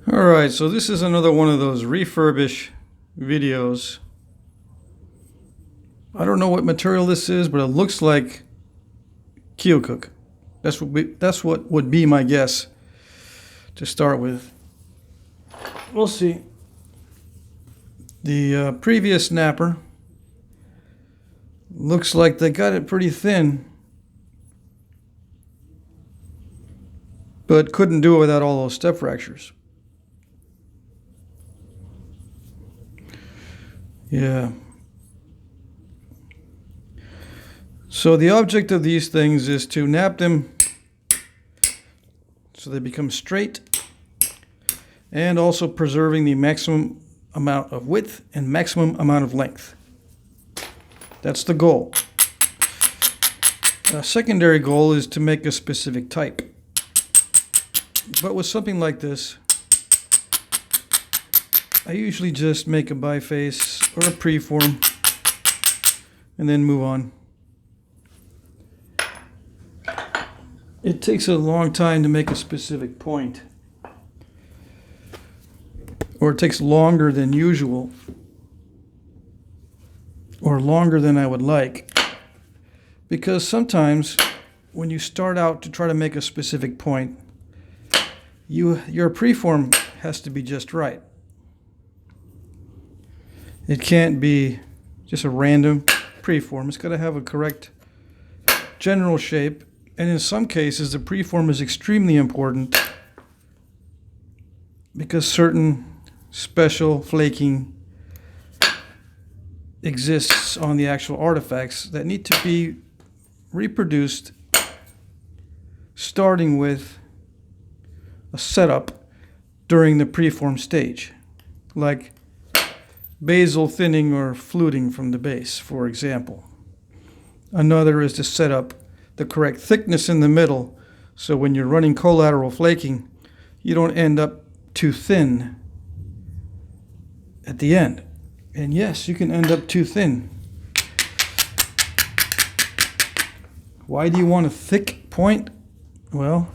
Alright, so this is another one of those refurbish videos. I don't know what material this is, but it looks like Keokuk. That's what would be my guess to start with. We'll see. The previous snapper looks like they got it pretty thin, but couldn't do it without all those step fractures. Yeah. So the object of these things is to knap them so they become straight, and also preserving the maximum amount of width and maximum amount of length. That's the goal. A secondary goal is to make a specific type. But with something like this, I usually just make a biface or a preform and then move on. It takes a long time to make a specific point, or it takes longer than usual, or longer than I would like, because sometimes when you start out to try to make a specific point, your preform has to be just right. It can't be just a random preform. It's got to have a correct general shape, and in some cases the preform is extremely important because certain special flaking exists on the actual artifacts that need to be reproduced, starting with a setup during the preform stage, like basal thinning or fluting from the base, for example. Another is to set up the correct thickness in the middle, so when you're running collateral flaking, you don't end up too thin at the end. And yes, you can end up too thin. Why do you want a thick point? Well,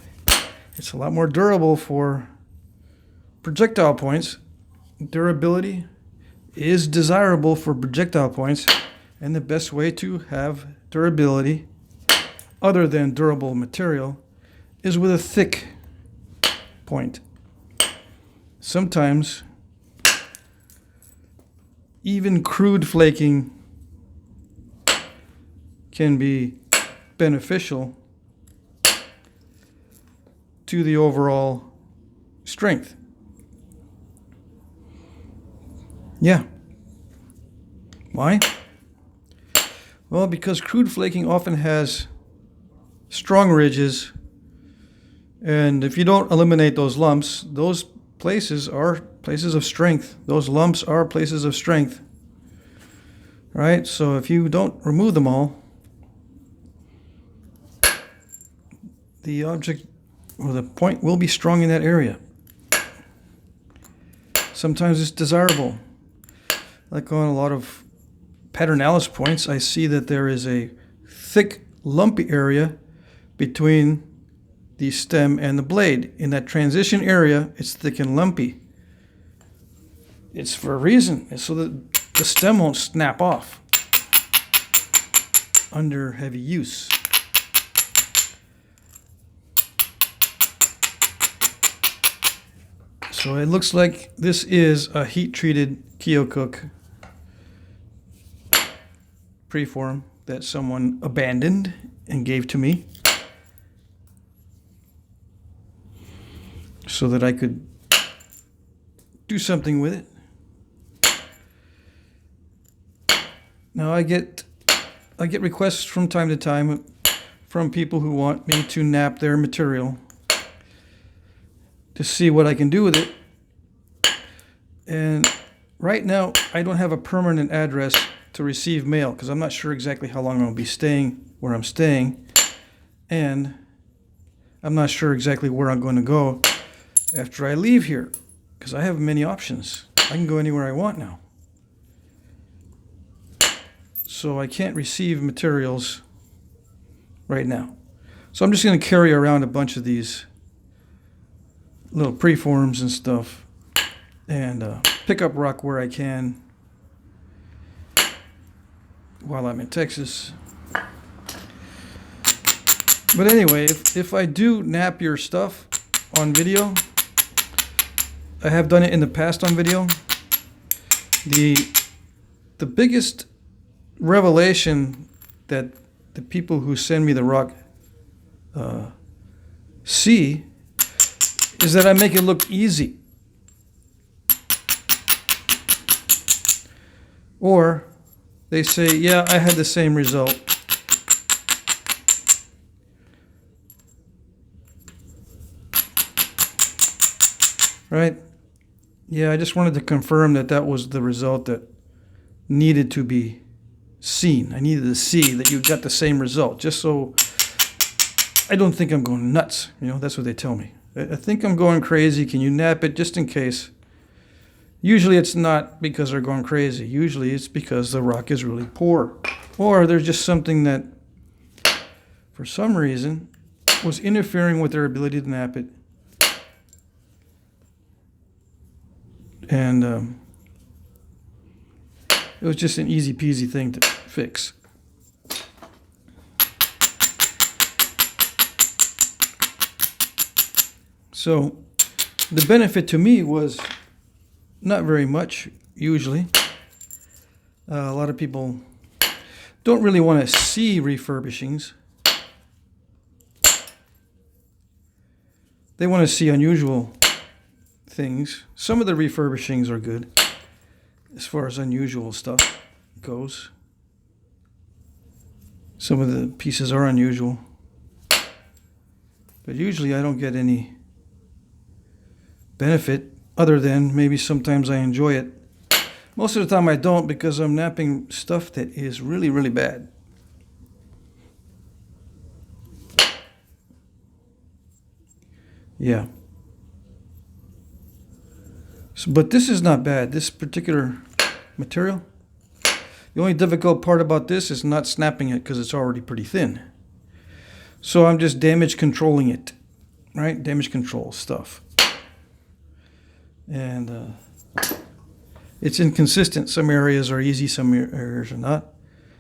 it's a lot more durable for projectile points. Durability is desirable for projectile points, and the best way to have durability other than durable material is with a thick point. Sometimes even crude flaking can be beneficial to the overall strength. Yeah. Why? Well, because crude flaking often has strong ridges, and if you don't eliminate those lumps, those places are places of strength. Those lumps are places of strength. Right? So if you don't remove them all, the object or the point will be strong in that area. Sometimes it's desirable. Like on a lot of patternalis points, I see that there is a thick, lumpy area between the stem and the blade. In that transition area, it's thick and lumpy. It's for a reason. It's so that the stem won't snap off under heavy use. So it looks like this is a heat-treated Keokuk preform that someone abandoned and gave to me so that I could do something with it. Now I get requests from time to time from people who want me to knap their material to see what I can do with it. And right now I don't have a permanent address to receive mail because I'm not sure exactly how long I'll be staying where I'm staying, and I'm not sure exactly where I'm going to go after I leave here, because I have many options. I can go anywhere I want now. So I can't receive materials right now. So I'm just going to carry around a bunch of these little preforms and stuff, and pick up rock where I can while I'm in Texas. But anyway, if I do nap your stuff on video, I have done it in the past on video. The biggest revelation that the people who send me the rock see is that I make it look easy. Or they say, yeah, I had the same result. Right? Yeah, I just wanted to confirm that that was the result that needed to be seen. I needed to see that you got the same result, just so I don't think I'm going nuts. You know, that's what they tell me. I think I'm going crazy. Can you nap it just in case? Usually it's not because they're going crazy. Usually it's because the rock is really poor. Or there's just something that, for some reason, was interfering with their ability to nap it. And it was just an easy peasy thing to fix. So the benefit to me was not very much, usually. A lot of people don't really want to see refurbishings. They want to see unusual things. Some of the refurbishings are good as far as unusual stuff goes. Some of the pieces are unusual. But usually I don't get any benefit other than maybe sometimes I enjoy it. Most of the time I don't, because I'm napping stuff that is really, really bad. Yeah. So, but this is not bad. This particular material. The only difficult part about this is not snapping it because it's already pretty thin. So I'm just damage controlling it. Right? Damage control stuff. And it's inconsistent. Some areas are easy, some areas are not.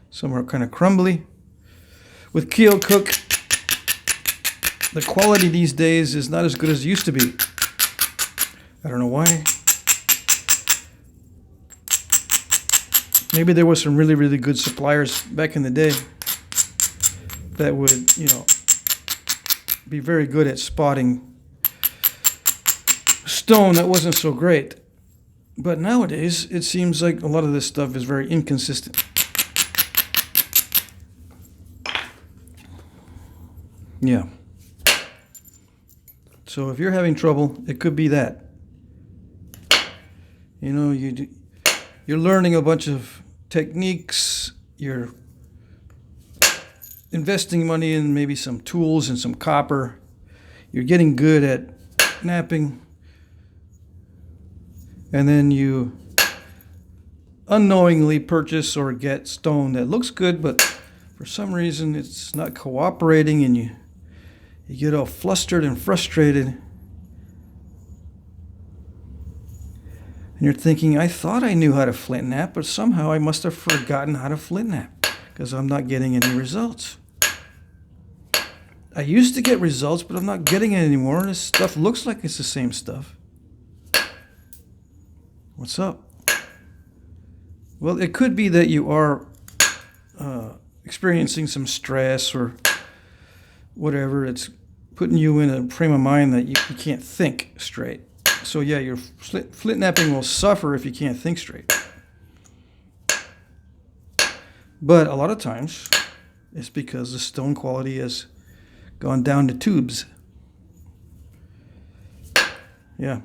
Some are kind of crumbly. With Keokuk, the quality these days is not as good as it used to be. I don't know why. Maybe there was some really, really good suppliers back in the day that would, you know, be very good at spotting stone that wasn't so great. But nowadays, it seems like a lot of this stuff is very inconsistent. Yeah. So if you're having trouble, it could be that. You know, you're learning a bunch of techniques. You're investing money in maybe some tools and some copper. You're getting good at knapping. And then you unknowingly purchase or get stone that looks good, but for some reason it's not cooperating, and you get all flustered and frustrated. And you're thinking, I thought I knew how to flint knap, but somehow I must have forgotten how to flint knap because I'm not getting any results. I used to get results, but I'm not getting it anymore. This stuff looks like it's the same stuff. What's up? Well, it could be that you are experiencing some stress or whatever. It's putting you in a frame of mind that you can't think straight. So yeah, your flint knapping will suffer if you can't think straight. But a lot of times, it's because the stone quality has gone down to tubes. Yeah.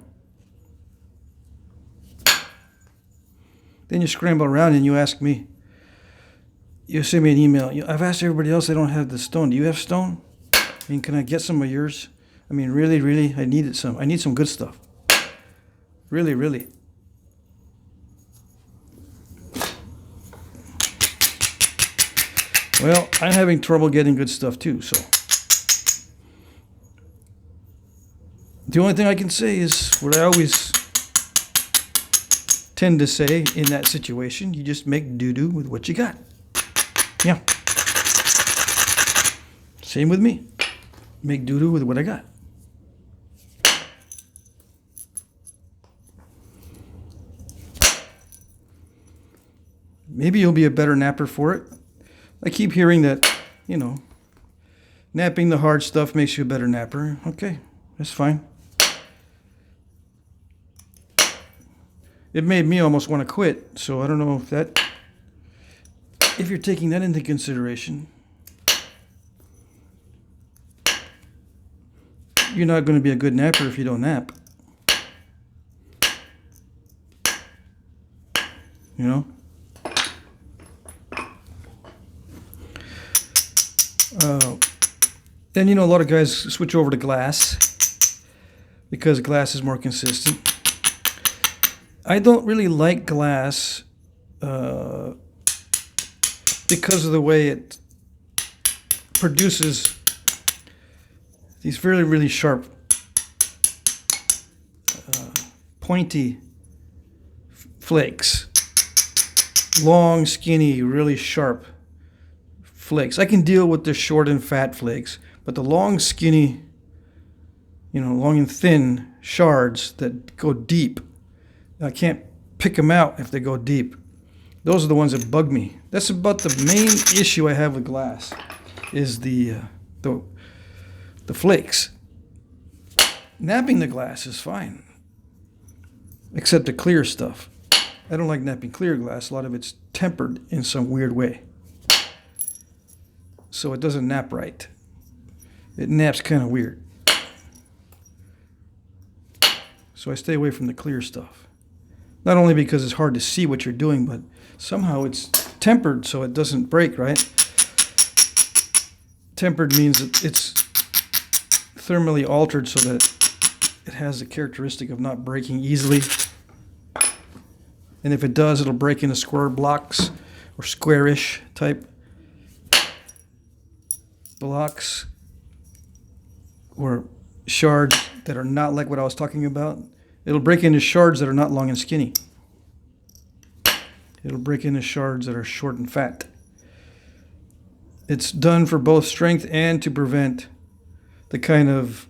Then you scramble around and you ask me, you send me an email. I've asked everybody else, they don't have the stone. Do you have stone? I mean, can I get some of yours? I mean, really, really, I needed some. I need some good stuff. Really, really. Well, I'm having trouble getting good stuff too, so. The only thing I can say is what I always tend to say in that situation: you just make doo-doo with what you got. Yeah. Same with me. Make doo-doo with what I got. Maybe you'll be a better napper for it. I keep hearing that, napping the hard stuff makes you a better napper. Okay, that's fine. It made me almost want to quit, so I don't know if you're taking that into consideration. You're not going to be a good napper if you don't nap. Then, a lot of guys switch over to glass because glass is more consistent. I don't really like glass because of the way it produces these really, really sharp, pointy flakes. Long, skinny, really sharp flakes. I can deal with the short and fat flakes, but the long, skinny, long and thin shards that go deep, I can't pick them out if they go deep. Those are the ones that bug me. That's about the main issue I have with glass, is the flakes. Napping the glass is fine, except the clear stuff. I don't like napping clear glass. A lot of it's tempered in some weird way, so it doesn't nap right. It naps kind of weird. So I stay away from the clear stuff. Not only because it's hard to see what you're doing, but somehow it's tempered so it doesn't break, right? Tempered means that it's thermally altered so that it has the characteristic of not breaking easily. And if it does, it'll break into square blocks or squarish type blocks, or shards that are not like what I was talking about. It'll break into shards that are not long and skinny. It'll break into shards that are short and fat. It's done for both strength and to prevent the kind of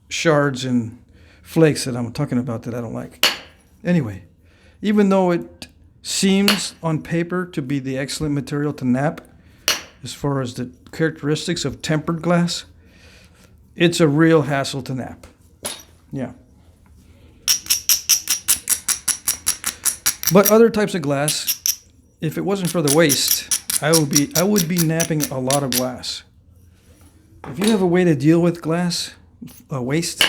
shards and flakes that I'm talking about that I don't like. Anyway, even though it seems on paper to be the excellent material to nap, as far as the characteristics of tempered glass, it's a real hassle to nap. Yeah. But other types of glass, if it wasn't for the waste, I would be napping a lot of glass. If you have a way to deal with glass waste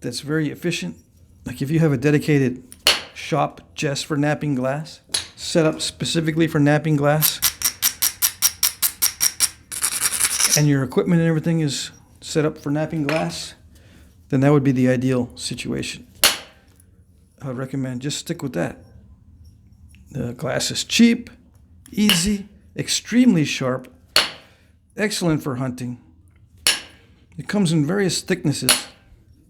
that's very efficient, like if you have a dedicated shop just for napping glass, set up specifically for napping glass, and your equipment and everything is set up for napping glass, then that would be the ideal situation. I would recommend just stick with that. The glass is cheap, easy, extremely sharp, excellent for hunting. It comes in various thicknesses,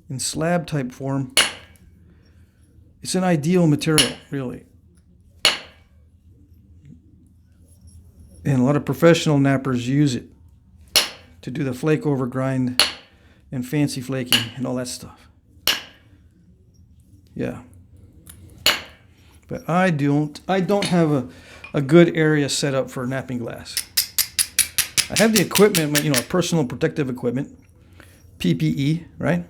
in slab type form. It's an ideal material, really. And a lot of professional nappers use it to do the flake over grind and fancy flaking and all that stuff. Yeah. But I don't have a good area set up for napping glass. I have the equipment, personal protective equipment, PPE, right?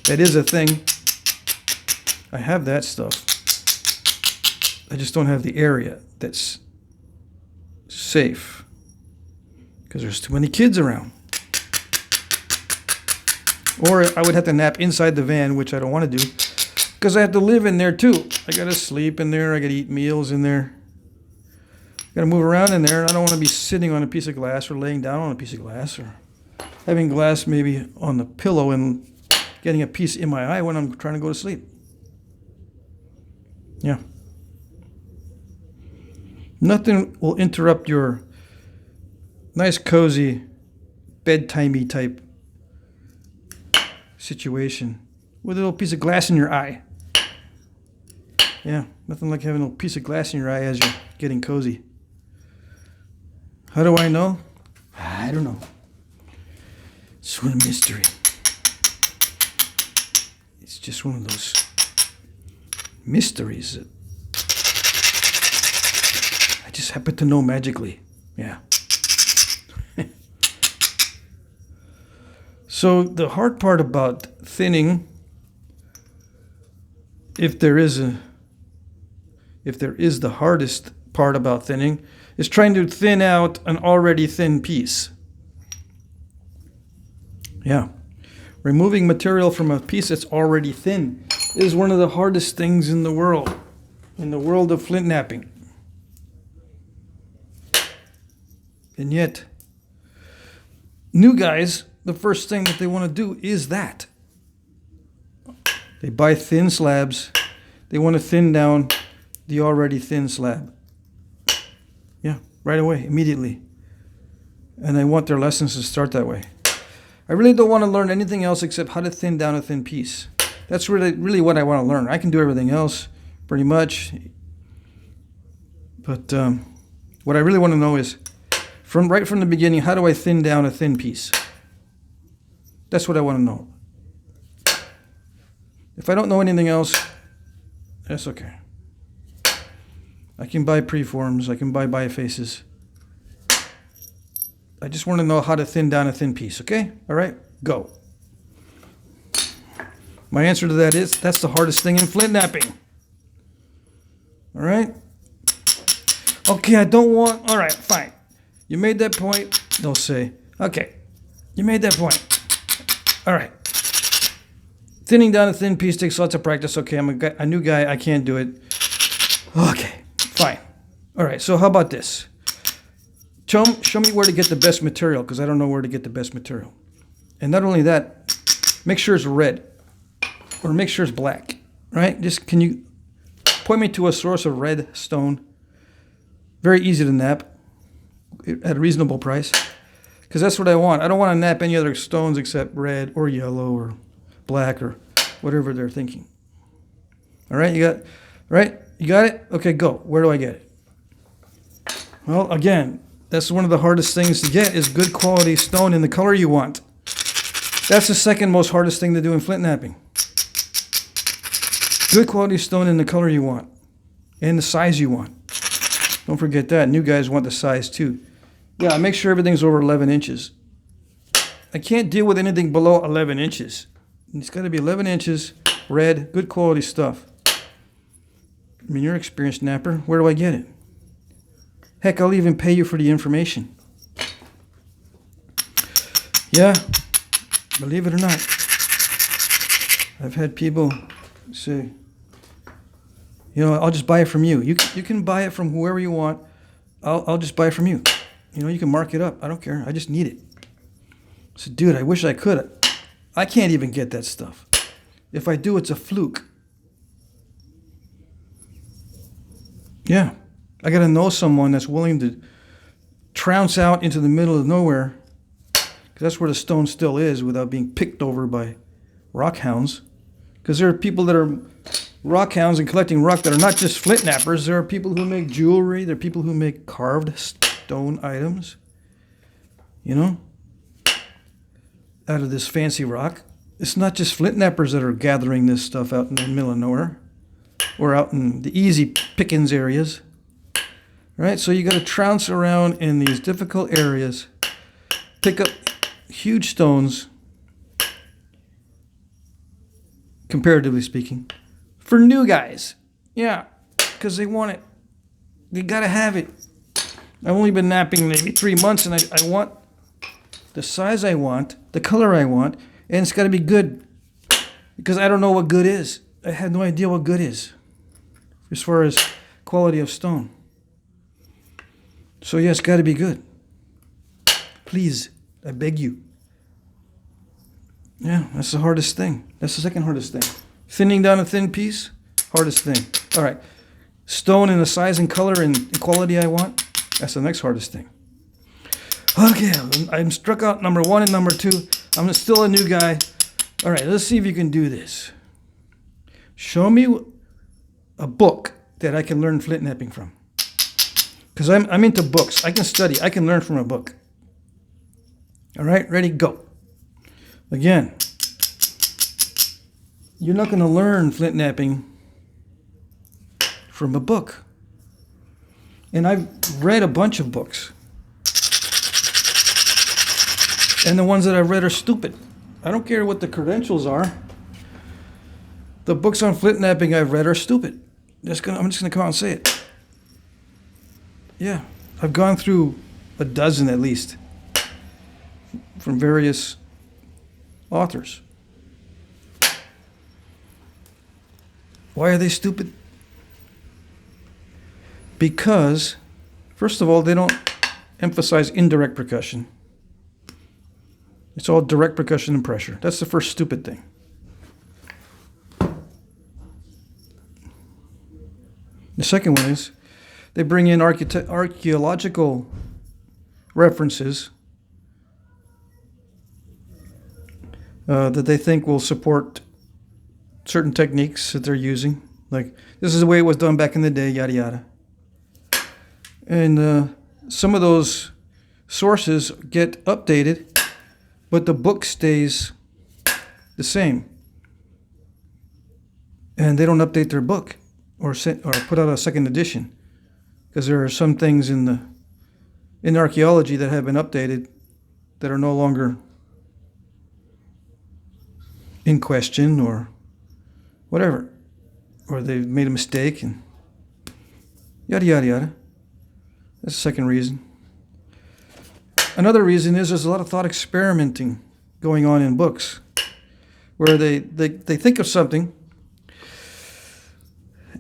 That is a thing. I have that stuff. I just don't have the area that's safe because there's too many kids around. Or I would have to nap inside the van, which I don't want to do because I have to live in there too. I got to sleep in there. I got to eat meals in there. I got to move around in there. And I don't want to be sitting on a piece of glass or laying down on a piece of glass or having glass maybe on the pillow and getting a piece in my eye when I'm trying to go to sleep. Yeah. Nothing will interrupt your nice, cozy, bedtimey type situation with a little piece of glass in your eye. Yeah, nothing like having a little piece of glass in your eye as you're getting cozy. How do I know? I don't know. It's one mystery. It's just one of those mysteries that I just happen to know magically. Yeah. So the hard part about thinning, if there is the hardest part about thinning, is trying to thin out an already thin piece. Yeah. Removing material from a piece that's already thin is one of the hardest things in the world of flint knapping. And yet, new guys, the first thing that they want to do is that. They buy thin slabs. They want to thin down the already thin slab. Yeah, right away, immediately. And I want their lessons to start that way. I really don't want to learn anything else except how to thin down a thin piece. That's really what I want to learn. I can do everything else, pretty much. But what I really want to know is, right from the beginning, how do I thin down a thin piece? That's what I want to know. If I don't know anything else, that's okay. I can buy preforms. I can buy bifaces. I just want to know how to thin down a thin piece, okay? All right, go. My answer to that is, that's the hardest thing in flint knapping. All right? Okay, I don't want, all right, fine. You made that point, they'll say, okay, you made that point. All right. Thinning down a thin piece takes lots of practice. Okay, I'm a new guy, I can't do it. Okay, fine. All right, so how about this? Show me where to get the best material, because I don't know where to get the best material. And not only that, make sure it's red, or make sure it's black, right? Just, can you point me to a source of red stone? Very easy to knap at a reasonable price, because that's what I want. I don't want to knap any other stones except red or yellow or black or whatever they're thinking. All right, you got it? Okay, go. Where do I get it? Well, again, that's one of the hardest things to get, is good quality stone in the color you want. That's the second most hardest thing to do in flint knapping. Good quality stone in the color you want and the size you want. Don't forget that. New guys want the size too. Yeah, make sure everything's over 11 inches. I can't deal with anything below 11 inches. It's got to be 11 inches, red, good quality stuff. I mean, you're an experienced napper. Where do I get it? Heck, I'll even pay you for the information. Yeah, believe it or not, I've had people say, you know, I'll just buy it from you. You can buy it from whoever you want. I'll just buy it from you. You know, you can mark it up. I don't care. I just need it. I said, dude, I wish I could. I can't even get that stuff. If I do, it's a fluke. Yeah. I got to know someone that's willing to trounce out into the middle of nowhere, because that's where the stone still is, without being picked over by rock hounds. Because there are people that are rock hounds and collecting rock that are not just flint knappers. There are people who make jewelry. There are people who make carved stone items, you know, out of this fancy rock. It's not just flint knappers that are gathering this stuff out in the middle of nowhere or out in the easy pickings areas. Right, so you got to trounce around in these difficult areas, pick up huge stones, comparatively speaking, for new guys. Yeah, because they want it. They got to have it. I've only been knapping maybe 3 months, and I want the size I want, the color I want, and it's got to be good, because I don't know what good is. I have no idea what good is as far as quality of stone. So yeah, it's got to be good. Please, I beg you. Yeah, that's the hardest thing. That's the second hardest thing. Thinning down a thin piece, hardest thing. All right, stone in the size and color and quality I want, that's the next hardest thing. Okay, I'm struck out number 1 and number 2. I'm still a new guy. All right, let's see if you can do this. Show me a book that I can learn Flintknapping from. Because I'm into books. I can study. I can learn from a book. All right, ready, go. Again, you're not going to learn Flintknapping from a book. And I've read a bunch of books. And the ones that I've read are stupid. I don't care what the credentials are. The books on Flintknapping I've read are stupid. I'm just gonna come out and say it. Yeah, I've gone through a dozen at least from various authors. Why are they stupid? Because, first of all, they don't emphasize indirect percussion. It's all direct percussion and pressure. That's the first stupid thing. The second one is they bring in archaeological references that they think will support certain techniques that they're using. Like, this is the way it was done back in the day, yada yada. And some of those sources get updated, but the book stays the same. And they don't update their book or put out a second edition, because there are some things in archaeology that have been updated that are no longer in question or whatever, or they've made a mistake and yada yada yada. That's the second reason. Another reason is there's a lot of thought experimenting going on in books, where they think of something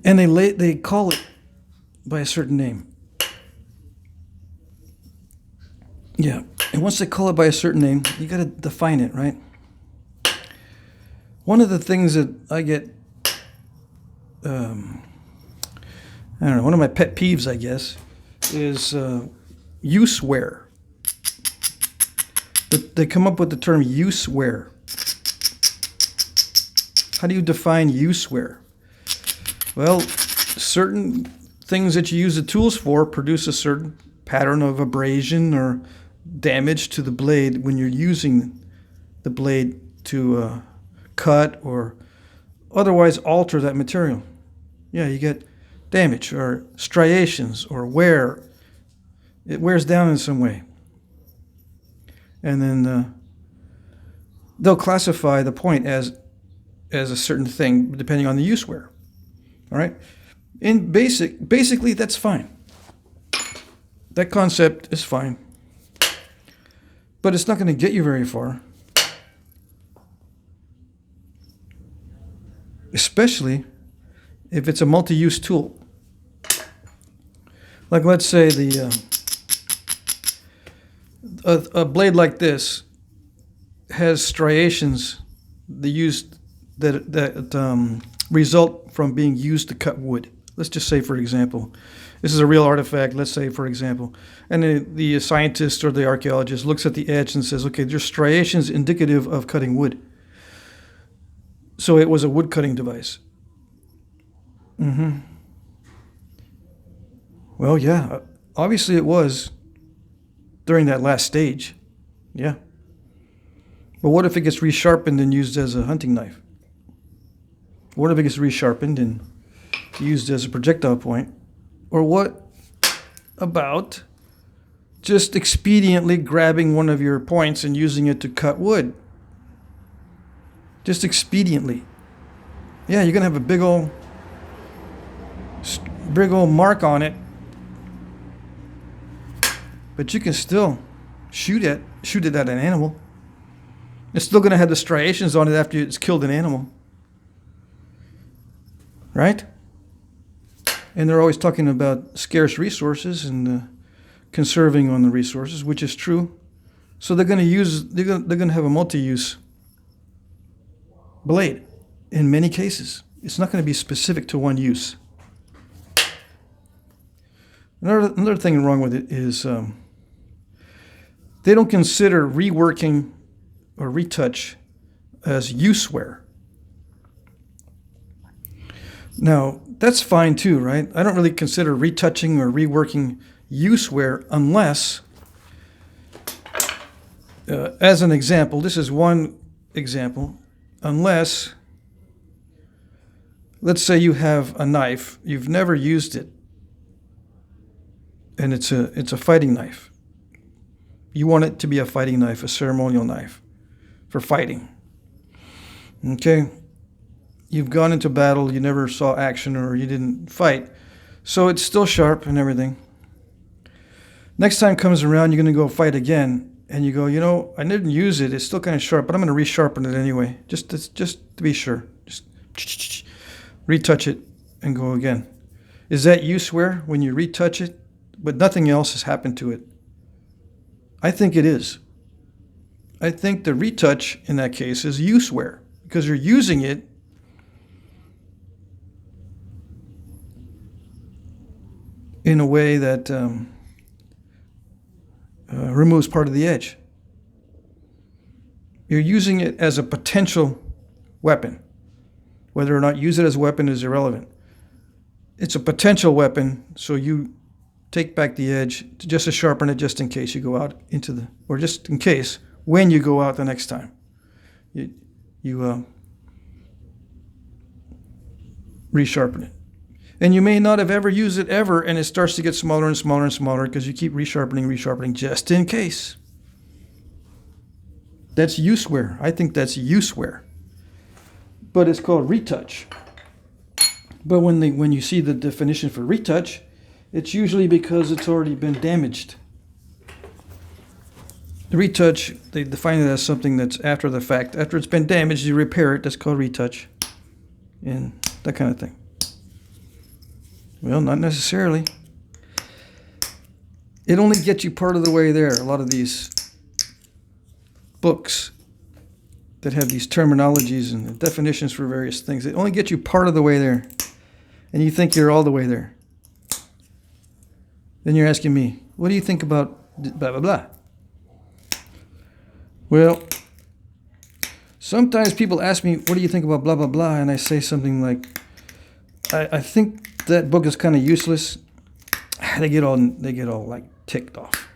and they call it by a certain name. Yeah, and once they call it by a certain name, you got to define it, right? One of the things that I get, I don't know, one of my pet peeves, I guess, is useware. They come up with the term useware. How do you define useware? Well, certain things that you use the tools for produce a certain pattern of abrasion or damage to the blade when you're using the blade to cut or otherwise alter that material. Yeah, you get damage or striations or wear. It wears down in some way. And then they'll classify the point as a certain thing depending on the useware. All right? Basically, that's fine. That concept is fine. But it's not going to get you very far. Especially if it's a multi-use tool. Like, let's say a blade like this has striations that result from being used to cut wood. Let's just say, for example, this is a real artifact, let's say, for example, and the scientist or the archaeologist looks at the edge and says, okay, there's striations indicative of cutting wood. So it was a wood cutting device. Well, yeah, obviously it was during that last stage. Yeah. But what if it gets resharpened and used as a hunting knife? What if it gets resharpened and used as a projectile point? Or what about just expediently grabbing one of your points and using it to cut wood? Just expediently. Yeah, you're going to have a big old mark on it. But you can still shoot it at an animal. It's still going to have the striations on it after it's killed an animal. Right? And they're always talking about scarce resources and conserving on the resources, which is true. So they're going to have a multi-use blade in many cases. It's not going to be specific to one use. Another thing wrong with it is they don't consider reworking or retouch as use wear. Now, that's fine too, right? I don't really consider retouching or reworking use wear unless, as an example, this is one example, unless, let's say you have a knife, you've never used it, and it's a fighting knife. You want it to be a fighting knife, a ceremonial knife for fighting. Okay? You've gone into battle, you never saw action or you didn't fight, so it's still sharp and everything. Next time comes around, you're going to go fight again, and you go, you know, I didn't use it, it's still kind of sharp, but I'm going to resharpen it anyway, just to be sure. Just retouch it and go again. Is that use wear when you retouch it, but nothing else has happened to it? I think it is. I think the retouch in that case is use wear, because you're using it in a way that removes part of the edge. You're using it as a potential weapon. Whether or not use it as a weapon is irrelevant. It's a potential weapon, so you take back the edge just to sharpen it, just in case you go out into the, or just in case when you go out the next time. You resharpen it. And you may not have ever used it ever, and it starts to get smaller and smaller and smaller because you keep resharpening just in case. That's use wear. I think that's use wear. But it's called retouch. But when you see the definition for retouch, it's usually because it's already been damaged. The retouch, they define it as something that's after the fact. After it's been damaged, you repair it. That's called retouch. And that kind of thing. Well, not necessarily. It only gets you part of the way there. A lot of these books that have these terminologies and definitions for various things, it only gets you part of the way there. And you think you're all the way there. Then you're asking me, what do you think about blah, blah, blah? Well, sometimes people ask me, what do you think about blah, blah, blah? And I say something like, I think that book is kind of useless. They get all like ticked off.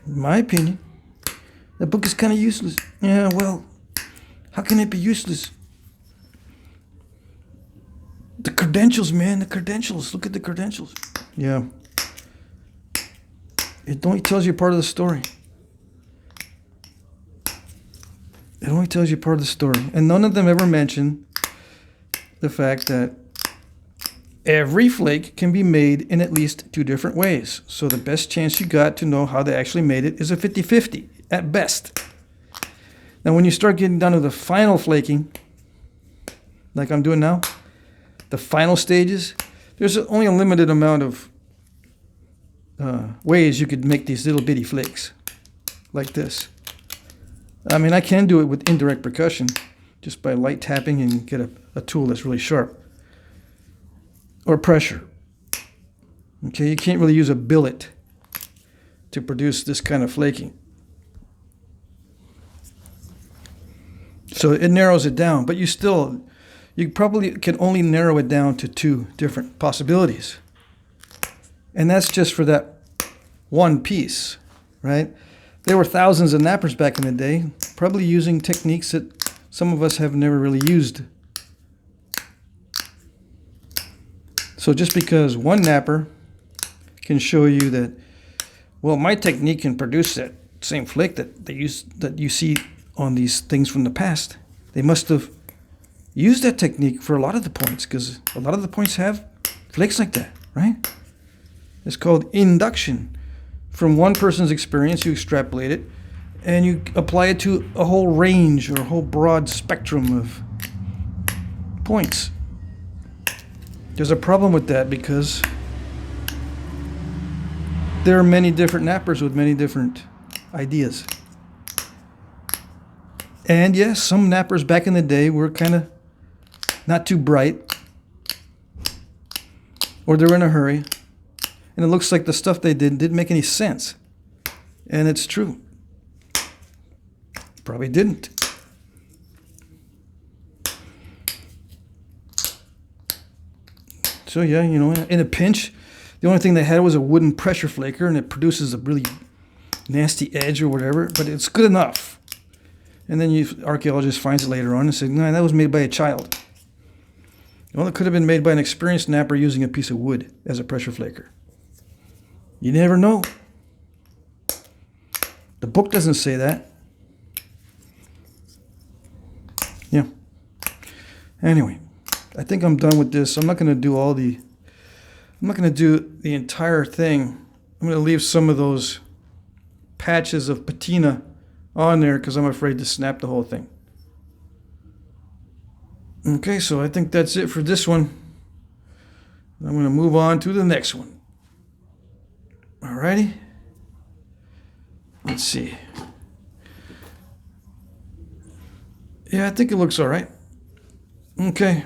In my opinion, that book is kind of useless. Yeah, well, how can it be useless? The credentials, man, the credentials. Look at the credentials. Yeah. It only tells you part of the story. It only tells you part of the story. And none of them ever mention the fact that every flake can be made in at least 2 different ways. So the best chance you got to know how they actually made it is a 50-50 at best. Now when you start getting down to the final flaking, like I'm doing now, the final stages, there's only a limited amount of ways you could make these little bitty flakes like this. I mean, I can do it with indirect percussion just by light tapping and get a tool that's really sharp. Or pressure. Okay, you can't really use a billet to produce this kind of flaking. So it narrows it down, but you probably can only narrow it down to 2 different possibilities. And that's just for that one piece, right? There were thousands of knappers back in the day, probably using techniques that some of us have never really used. So just because one napper can show you that, well, my technique can produce that same flake that you see on these things from the past, they must have used that technique for a lot of the points, because a lot of the points have flakes like that, right? It's called induction. From one person's experience, you extrapolate it, and you apply it to a whole range or a whole broad spectrum of points. There's a problem with that because there are many different knappers with many different ideas. And yes, some knappers back in the day were kind of not too bright, or they were in a hurry, and it looks like the stuff they didn't make any sense. And it's true. Probably didn't. So yeah, you know, in a pinch, the only thing they had was a wooden pressure flaker, and it produces a really nasty edge or whatever, but it's good enough. And then archaeologist finds it later on and says, no, that was made by a child. Well, it could have been made by an experienced knapper using a piece of wood as a pressure flaker. You never know. The book doesn't say that. Yeah. Anyway, I think I'm done with this. I'm not going to do the entire thing. I'm going to leave some of those patches of patina on there because I'm afraid to snap the whole thing. Okay, so I think that's it for this one. I'm going to move on to the next one. Alrighty. Let's see. Yeah, I think it looks all right. Okay.